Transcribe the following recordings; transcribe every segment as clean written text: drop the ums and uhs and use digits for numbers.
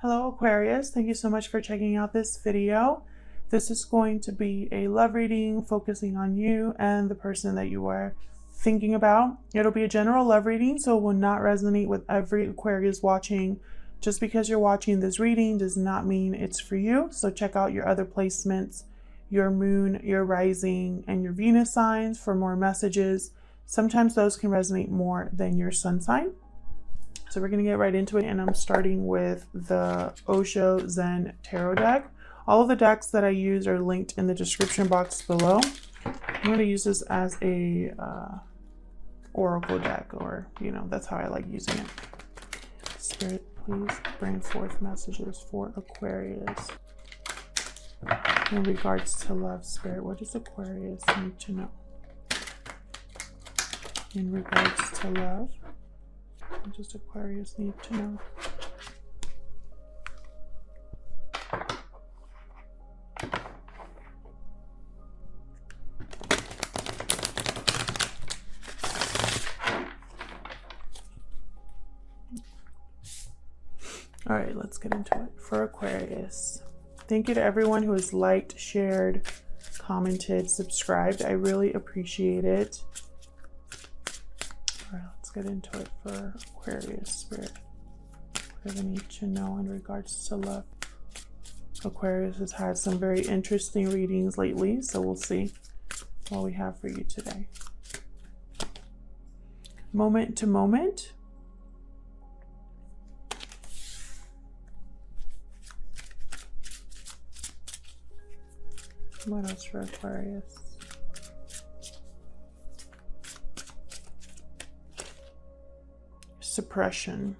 Hello Aquarius, thank you so much for checking out this video. This is going to be a love reading focusing on you and the person that you are thinking about. It'll be a general love reading, so it will not resonate with every Aquarius watching. Just because you're watching this reading does not mean it's for you. So check out your other placements, your moon, your rising, and your Venus signs for more messages. Sometimes those can resonate more than your sun sign. So we're going to get right into it, and I'm starting with the Osho Zen Tarot deck. All of the decks that I use are linked in the description box below. I'm going to use this as a oracle deck, or, you know, that's how I like using it. Spirit, please bring forth messages for Aquarius. In regards to love, Spirit, what does Aquarius need to know? In regards to love, what does Aquarius need to know? All right, let's get into it. For Aquarius, thank you to everyone who has liked, shared, commented, subscribed. I really appreciate it. All right, let's get into it for Aquarius, Spirit. What do they need to know in regards to love? Aquarius has had some very interesting readings lately, so we'll see what we have for you today. Moment to moment. What else for Aquarius? Suppression.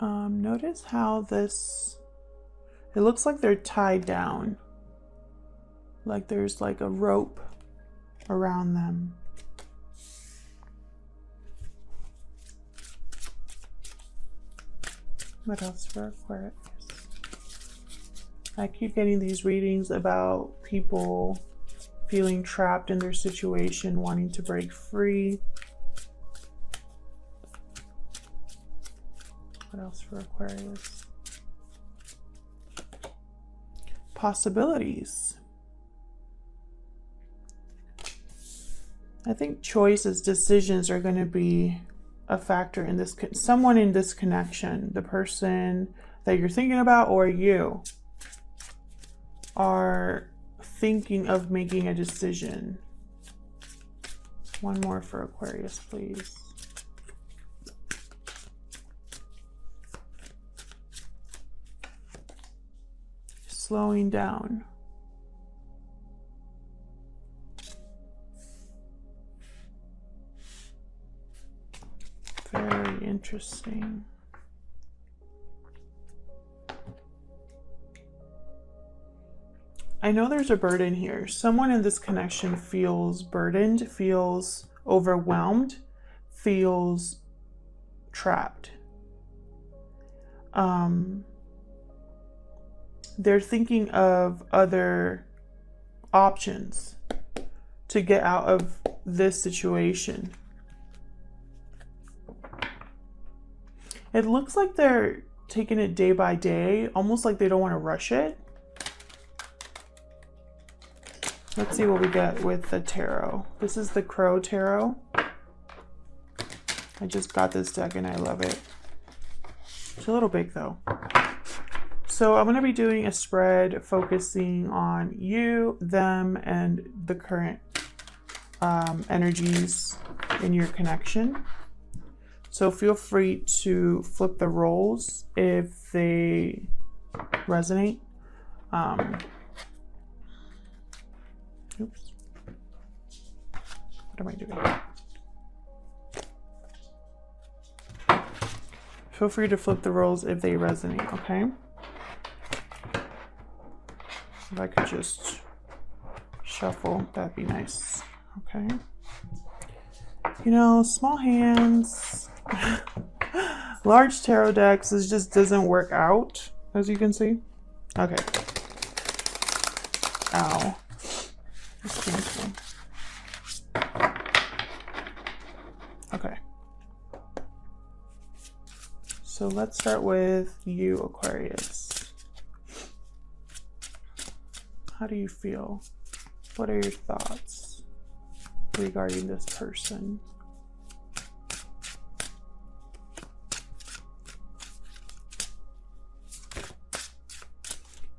Notice how this, it looks like they're tied down. Like there's like a rope around them. What else for Aquarius? I keep getting these readings about people feeling trapped in their situation, wanting to break free. What else for Aquarius? Possibilities. I think choices, decisions are going to be a factor in this. Someone in this connection, the person that you're thinking about or you, are thinking of making a decision. One more for Aquarius, please. Slowing down. Very interesting. I know there's a burden here. Someone in this connection feels burdened, feels overwhelmed, feels trapped. They're thinking of other options to get out of this situation. It looks like they're taking it day by day, almost like they don't want to rush it. Let's see what we get with the tarot. This is the Crow Tarot. I just got this deck and I love it. It's a little big though. So I'm going to be doing a spread focusing on you, them, and the current energies in your connection. So feel free to flip the roles if they resonate. Oops. What am I doing? Feel free to flip the roles if they resonate, okay? If I could just shuffle, that'd be nice, okay? You know, small hands, large tarot decks, this just doesn't work out, as you can see. Okay. Ow. It's painful. Okay. So let's start with you, Aquarius. How do you feel? What are your thoughts regarding this person?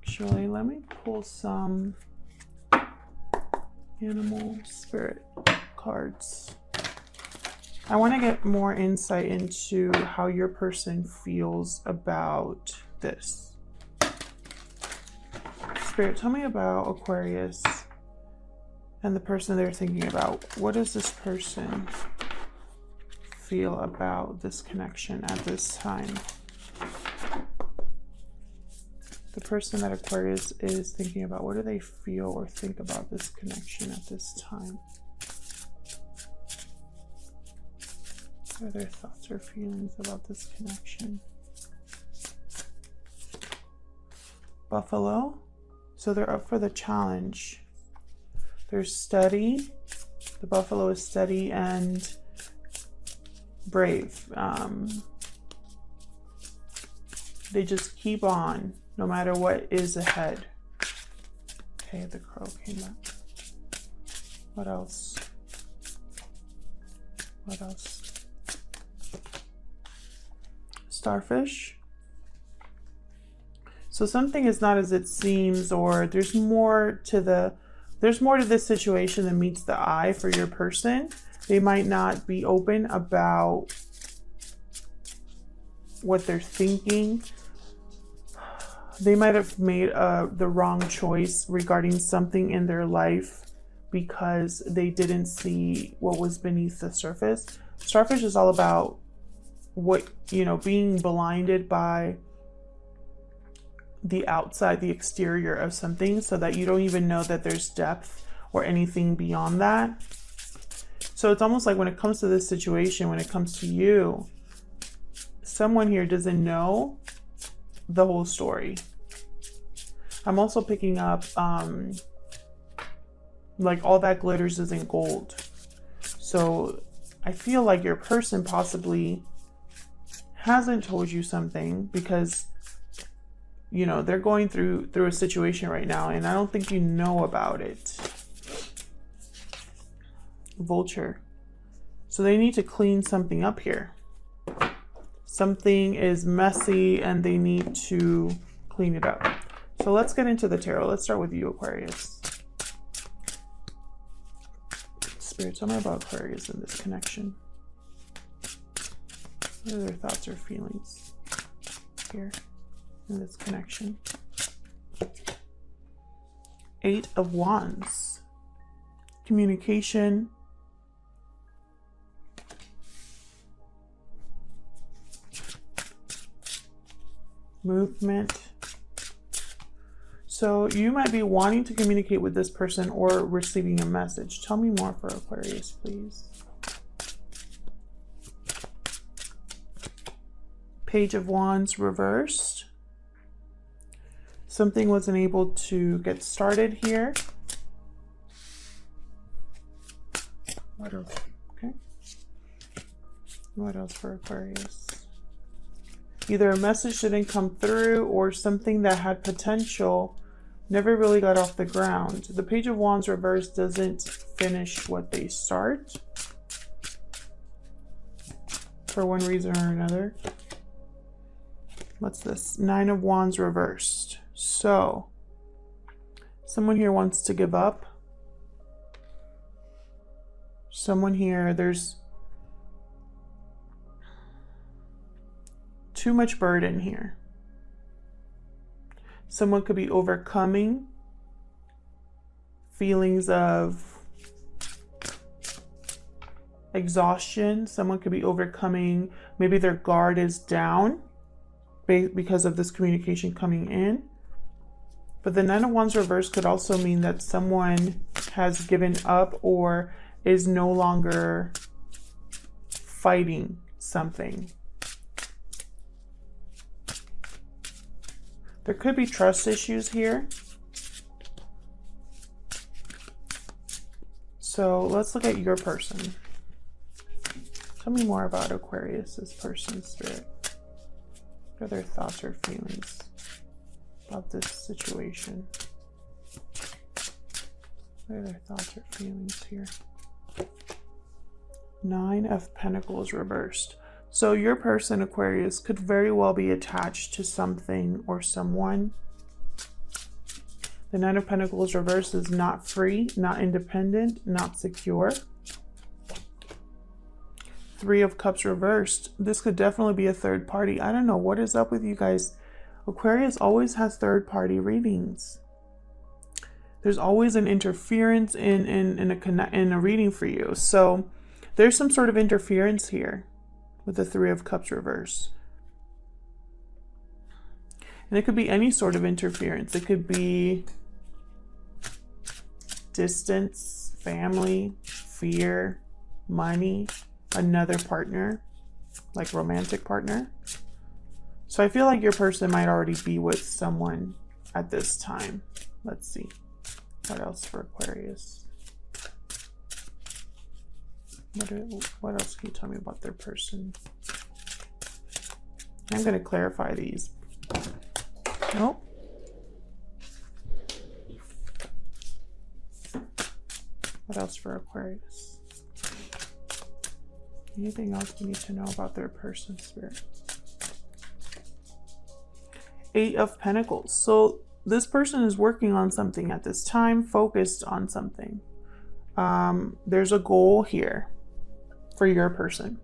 Actually, let me pull some animal spirit cards. I want to get more insight into how your person feels about this. Spirit, tell me about Aquarius and the person they're thinking about. What does this person feel about this connection at this time? The person that Aquarius is thinking about, what do they feel or think about this connection at this time? What are their thoughts or feelings about this connection? Buffalo. So they're up for the challenge. They're steady. The buffalo is steady and brave. They just keep on no matter what is ahead. Okay, the crow came back. What else? What else? Starfish. So something is not as it seems, or there's more to this situation than meets the eye for your person. They might not be open about what they're thinking. They might have made the wrong choice regarding something in their life because they didn't see what was beneath the surface. Starfish is all about being blinded by the outside, the exterior of something, so that you don't even know that there's depth or anything beyond that. So it's almost like when it comes to this situation, when it comes to you, someone here doesn't know the whole story. I'm also picking up like all that glitters isn't gold. So I feel like your person possibly hasn't told you something because they're going through a situation right now, and I don't think you know about it. Vulture. So they need to clean something up here. Something is messy and they need to clean it up. So let's get into the tarot. Let's start with you, Aquarius. Spirit, tell me about Aquarius and this connection. What are their thoughts or feelings here in this connection? 8 of Wands. Communication. Movement. So you might be wanting to communicate with this person or receiving a message. Tell me more for Aquarius, please. Page of Wands reversed. Something wasn't able to get started here. What else? Okay. What else for Aquarius? Either a message didn't come through or something that had potential never really got off the ground. The Page of Wands reversed doesn't finish what they start for one reason or another. What's this? 9 of Wands reversed. So someone here wants to give up. Someone here, there's too much burden here. Someone could be overcoming feelings of exhaustion. Someone could be overcoming, maybe their guard is down because of this communication coming in. But the 9 of Wands reverse could also mean that someone has given up or is no longer fighting something. There could be trust issues here. So let's look at your person. Tell me more about Aquarius, this person, Spirit. What are their thoughts or feelings about this situation? What are their thoughts or feelings here? 9 of Pentacles reversed. So your person, Aquarius, could very well be attached to something or someone. The 9 of Pentacles reversed is not free, not independent, not secure. 3 of Cups reversed. This could definitely be a third party. I don't know what is up with you guys. Aquarius always has third party readings. There's always an interference in a reading for you. So there's some sort of interference here with the 3 of Cups reversed. And it could be any sort of interference. It could be distance, family, fear, money, another partner, like romantic partner. So I feel like your person might already be with someone at this time. Let's see. What else for Aquarius? What else can you tell me about their person? I'm going to clarify these. Nope. What else for Aquarius? Anything else you need to know about their person, Spirit? 8 of Pentacles. So this person is working on something at this time, focused on something. There's a goal here for your person.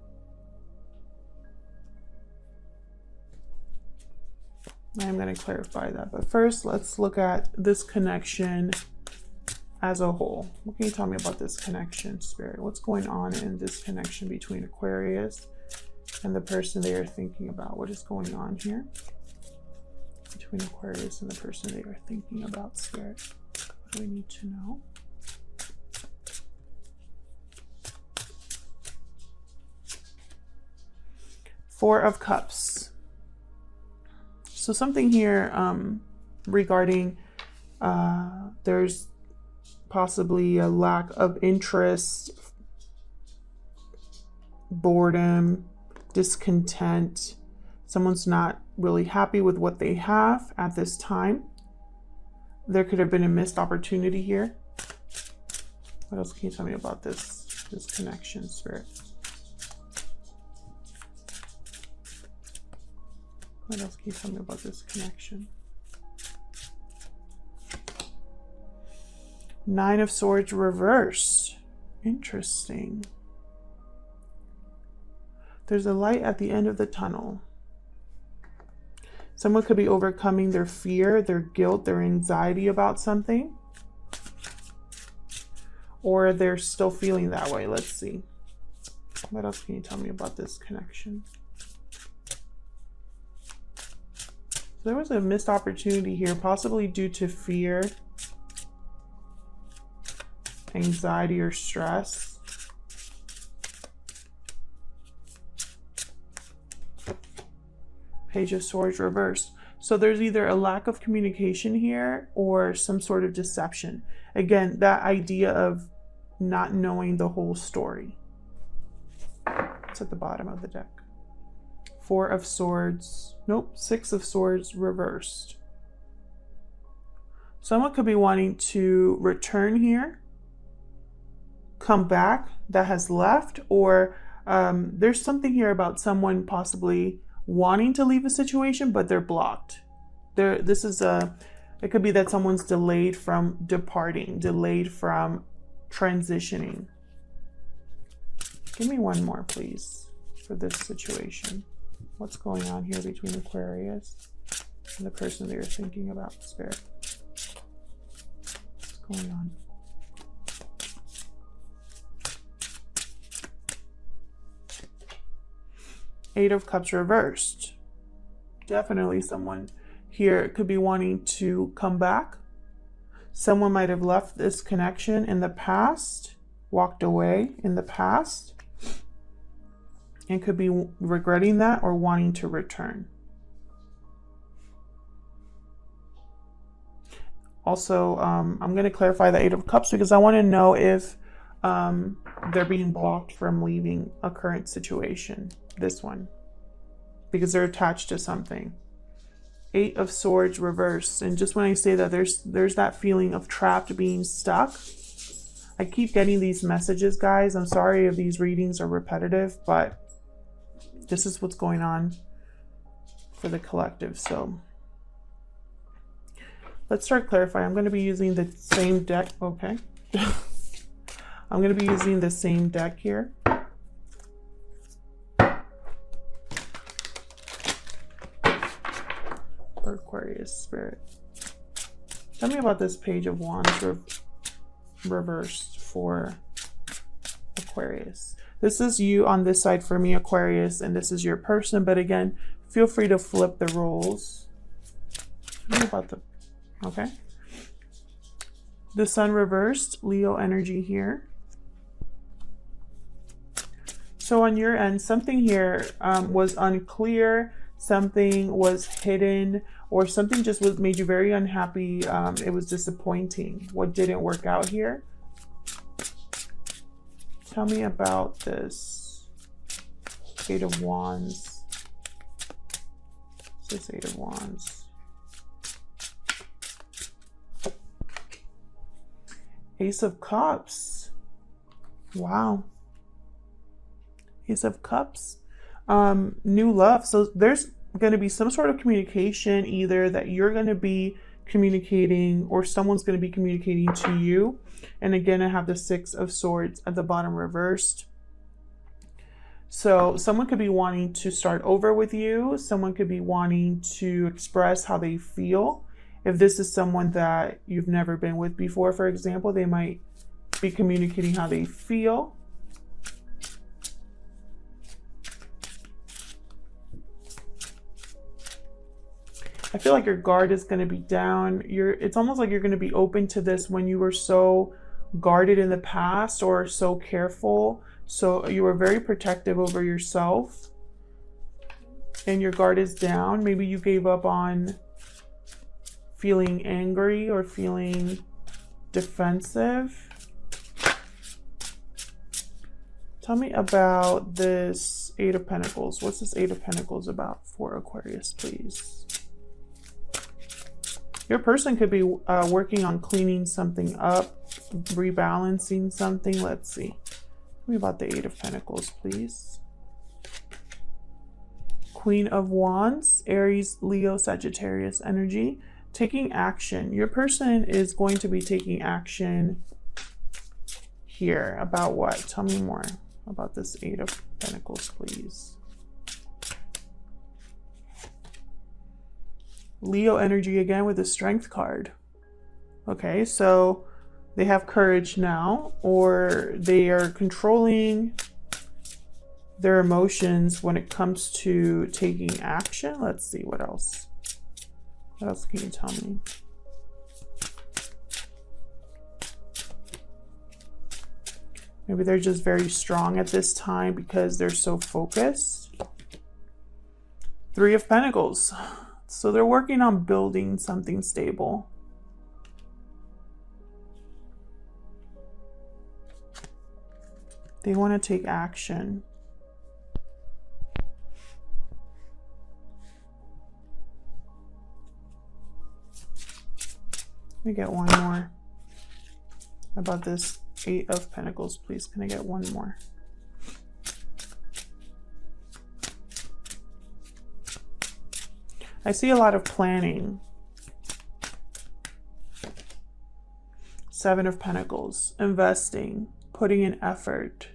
I'm going to clarify that. But first, let's look at this connection as a whole. What can you tell me about this connection, Spirit? What's going on in this connection between Aquarius and the person they are thinking about? What is going on here between Aquarius and the person they are thinking about, Spirit? What do we need to know? Four of Cups. So something here regarding there's possibly a lack of interest, boredom, discontent. Someone's not really happy with what they have at this time. There could have been a missed opportunity here. What else can you tell me about this connection, Spirit? What else can you tell me about this connection? 9 of Swords reversed. Interesting. There's a light at the end of the tunnel. Someone could be overcoming their fear, their guilt, their anxiety about something. Or they're still feeling that way. Let's see. What else can you tell me about this connection? So there was a missed opportunity here, possibly due to fear, anxiety, or stress. Page of Swords reversed. So there's either a lack of communication here or some sort of deception. Again, that idea of not knowing the whole story. It's at the bottom of the deck. 4 of Swords. Nope, 6 of Swords reversed. Someone could be wanting to return here, come back, that has left, or there's something here about someone possibly wanting to leave a situation, but they're blocked. It could be that someone's delayed from departing, delayed from transitioning. Give me one more, please, for this situation. What's going on here between Aquarius and the person they're thinking about, Spirit? What's going on? Eight of Cups reversed. Definitely someone here could be wanting to come back. Someone might have left this connection in the past, walked away in the past, and could be regretting that or wanting to return. Also, I'm going to clarify the 8 of Cups because I want to know if they're being blocked from leaving a current situation. This one. because they're attached to something. 8 of Swords reversed. And just when I say that, there's that feeling of trapped, being stuck. I keep getting these messages, guys. I'm sorry if these readings are repetitive, but this is what's going on for the collective. So let's start clarifying. I'm going to be using the same deck. Okay. I'm going to be using the same deck here. For Aquarius Spirit. Tell me about this Page of Wands reversed for Aquarius. This is you on this side for me, Aquarius, and this is your person. But again, feel free to flip the roles. Tell me about the... Okay. The Sun reversed, Leo energy here. So on your end, something here was unclear, something was hidden, or something just made you very unhappy. It was disappointing. What didn't work out here? Tell me about this 8 of Wands. What's this 8 of Wands? Ace of Cups. Wow. Ace of Cups. New love. So there's going to be some sort of communication, either that you're going to be communicating or someone's going to be communicating to you. And again, I have the 6 of Swords at the bottom reversed. So someone could be wanting to start over with you. Someone could be wanting to express how they feel. If this is someone that you've never been with before, for example, they might be communicating how they feel. I feel like your guard is going to be down. It's almost like you're going to be open to this when you were so guarded in the past or so careful. So you were very protective over yourself and your guard is down. Maybe you gave up on feeling angry or feeling defensive. Tell me about this 8 of Pentacles. What's this 8 of Pentacles about for Aquarius, please? Your person could be working on cleaning something up, rebalancing something. Let's see. Tell me about the 8 of Pentacles, please. Queen of Wands, Aries, Leo, Sagittarius energy. Taking action. Your person is going to be taking action here. About what? Tell me more about this 8 of Pentacles, please. Leo energy again with the Strength card. Okay, so they have courage now, or they are controlling their emotions when it comes to taking action. Let's see, what else? What else can you tell me? Maybe they're just very strong at this time because they're so focused. 3 of Pentacles. So they're working on building something stable. They want to take action. Let me get one more about this 8 of Pentacles, please. Can I get one more? I see a lot of planning. 7 of Pentacles, investing, putting in effort.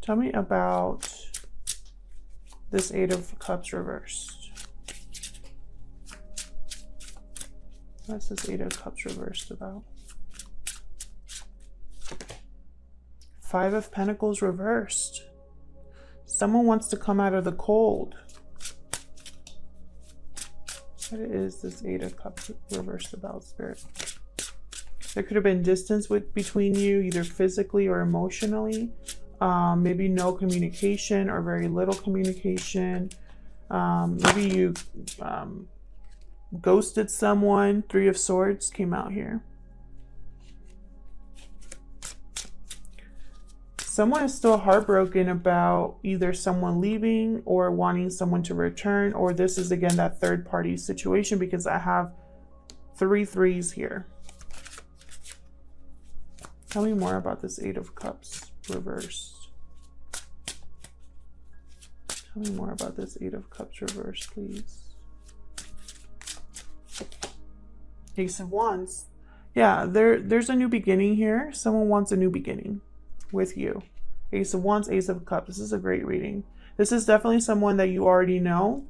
Tell me about this 8 of Cups reversed. What's this 8 of Cups reversed about? 5 of Pentacles reversed. Someone wants to come out of the cold. What is this 8 of Cups reversed about, Spirit? There could have been distance between you, either physically or emotionally. Maybe no communication or very little communication. Maybe you ghosted someone. 3 of Swords came out here. Someone is still heartbroken about either someone leaving or wanting someone to return, or this is again that third party situation because I have 3 threes here. Tell me more about this Eight of Cups reversed. Tell me more about this Eight of Cups reversed, please. Ace of Wands. Yeah, there's a new beginning here. Someone wants a new beginning with you. Ace of Wands, Ace of Cups. This is a great reading. This is definitely someone that you already know.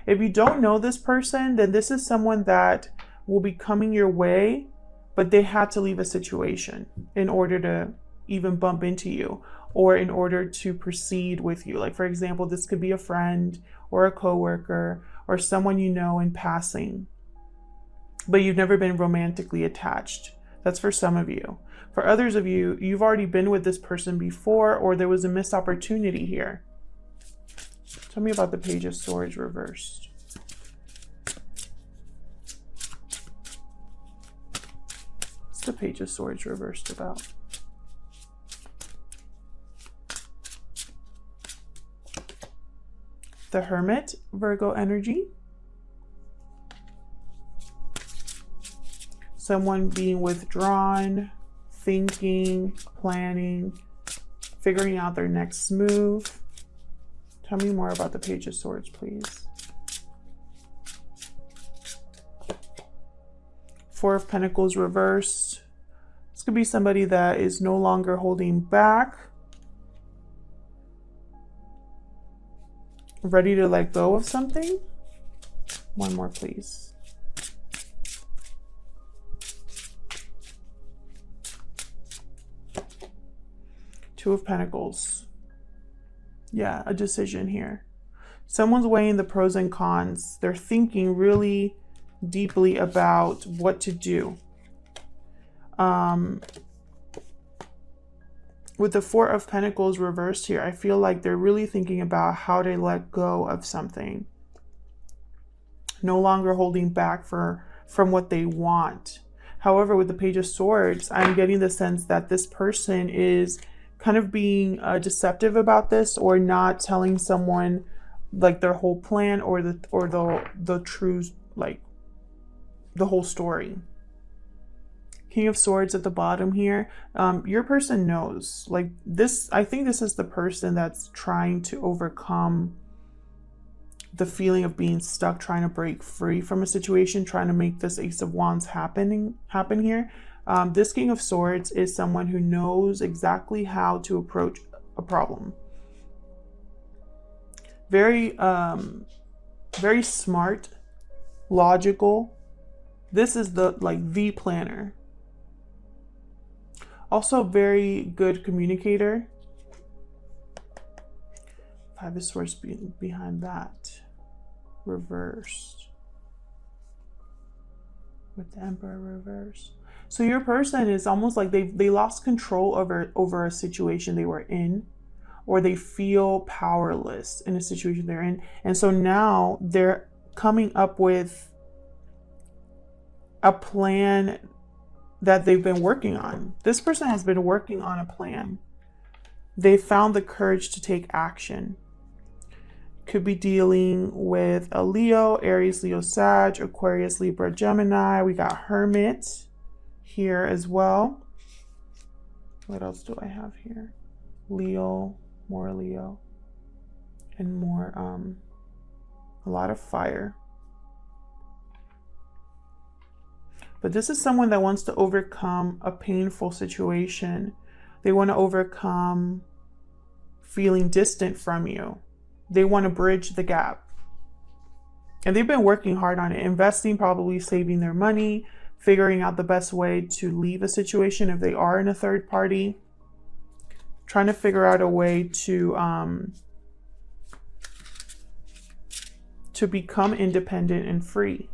If you don't know this person, then this is someone that will be coming your way, but they had to leave a situation in order to even bump into you or in order to proceed with you. Like, for example, this could be a friend or a coworker or someone you know in passing, but you've never been romantically attached. That's for some of you. For others of you, you've already been with this person before, or there was a missed opportunity here. Tell me about the Page of Swords reversed. What's the Page of Swords reversed about? The Hermit, Virgo energy. Someone being withdrawn, thinking, planning, figuring out their next move. Tell me more about the Page of Swords, please. Four of Pentacles reversed. This could be somebody that is no longer holding back, ready to let go of something. One more, please. Two of Pentacles. Yeah, a decision here. Someone's weighing the pros and cons. They're thinking really deeply about what to do. With the Four of Pentacles reversed here, I feel like they're really thinking about how to let go of something. No longer holding back from what they want. However, with the Page of Swords, I'm getting the sense that this person is kind of being deceptive about this, or not telling someone like their whole plan or the true, like the whole story. King of Swords at the bottom here. Your person knows, like this. I think this is the person that's trying to overcome the feeling of being stuck, trying to break free from a situation, trying to make this Ace of Wands happen here. This King of Swords is someone who knows exactly how to approach a problem. Very, very smart, logical. This is the planner. Also very good communicator. Five of Swords behind that. Reversed. With the Emperor reversed. So your person is almost like they lost control over a situation they were in, or they feel powerless in a situation they're in. And so now they're coming up with a plan that they've been working on. This person has been working on a plan. They found the courage to take action. Could be dealing with a Leo, Aries, Leo, Sag, Aquarius, Libra, Gemini. We got Hermit here as well. What else do I have here? Leo, more Leo, and more a lot of fire. But this is someone that wants to overcome a painful situation. They want to overcome feeling distant from you. They want to bridge the gap. And they've been working hard on it, investing, probably saving their money, figuring out the best way to leave a situation if they are in a third party, trying to figure out a way to become independent and free.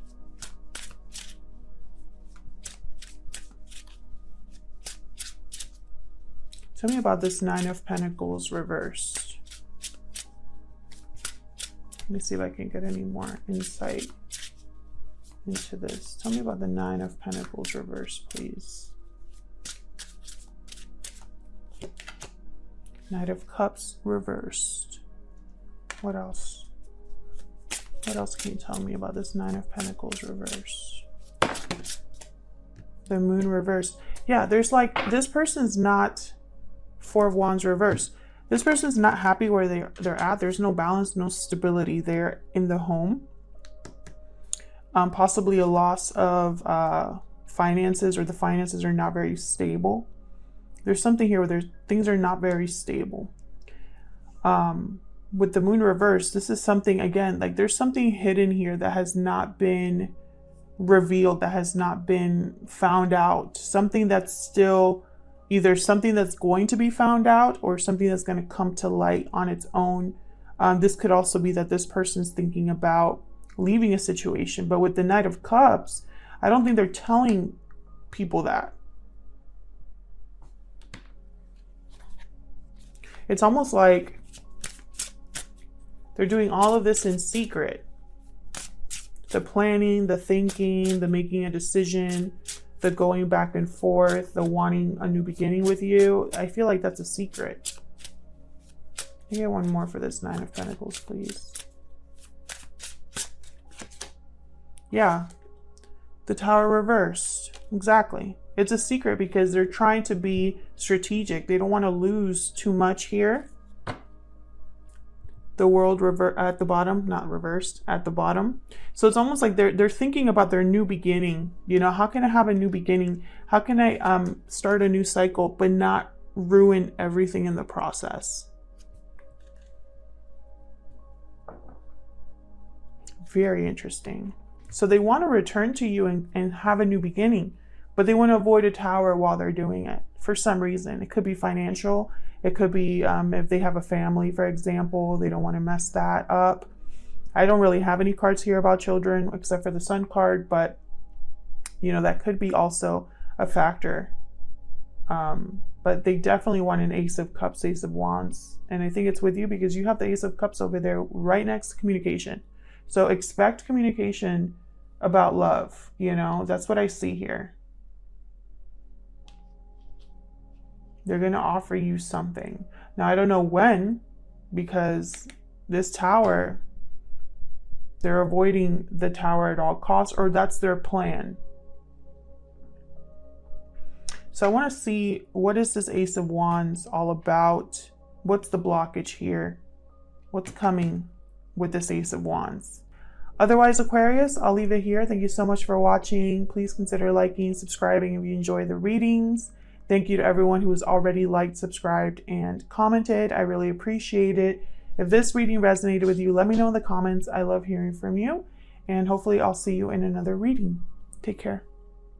Tell me about this Nine of Pentacles reversed. Let me see if I can get any more insight into this. Tell me about the Nine of Pentacles reversed, please. Knight of Cups reversed. What else? What else can you tell me about this Nine of Pentacles reversed? The Moon reversed. Yeah, there's like, this person's not, Four of Wands reversed. This person's not happy where they're at. There's no balance, no stability there in the home. Possibly a loss of finances, or the finances are not very stable. There's something here where things are not very stable. With the Moon reverse, this is something, again, like there's something hidden here that has not been revealed, that has not been found out. Something that's still either something that's going to be found out or something that's going to come to light on its own. This could also be that this person's thinking about leaving a situation. But with the Knight of Cups, I don't think they're telling people that. It's almost like they're doing all of this in secret. The planning, the thinking, the making a decision, the going back and forth, the wanting a new beginning with you. I feel like that's a secret. Can I get one more for this Nine of Pentacles, please? Yeah, the Tower reversed. Exactly. It's a secret because they're trying to be strategic. They don't want to lose too much here. The World at the bottom, not reversed, at the bottom. So it's almost like they're thinking about their new beginning. You know, how can I have a new beginning? How can I start a new cycle but not ruin everything in the process? Very interesting. So they want to return to you and have a new beginning, but they want to avoid a tower while they're doing it for some reason. It could be financial. It could be if they have a family, for example, they don't want to mess that up. I don't really have any cards here about children except for the Sun card, but you know, that could be also a factor. But they definitely want an Ace of Cups, Ace of Wands. And I think it's with you because you have the Ace of Cups over there right next to communication. So expect communication about love, you know, that's what I see here. They're going to offer you something. Now, I don't know when, because this Tower, they're avoiding the Tower at all costs, or that's their plan. So I want to see, what is this Ace of Wands all about? What's the blockage here? What's coming with this Ace of Wands? Otherwise, Aquarius, I'll leave it here. Thank you so much for watching. Please consider liking, subscribing if you enjoy the readings. Thank you to everyone who has already liked, subscribed, and commented. I really appreciate it. If this reading resonated with you, let me know in the comments. I love hearing from you. And hopefully I'll see you in another reading. Take care.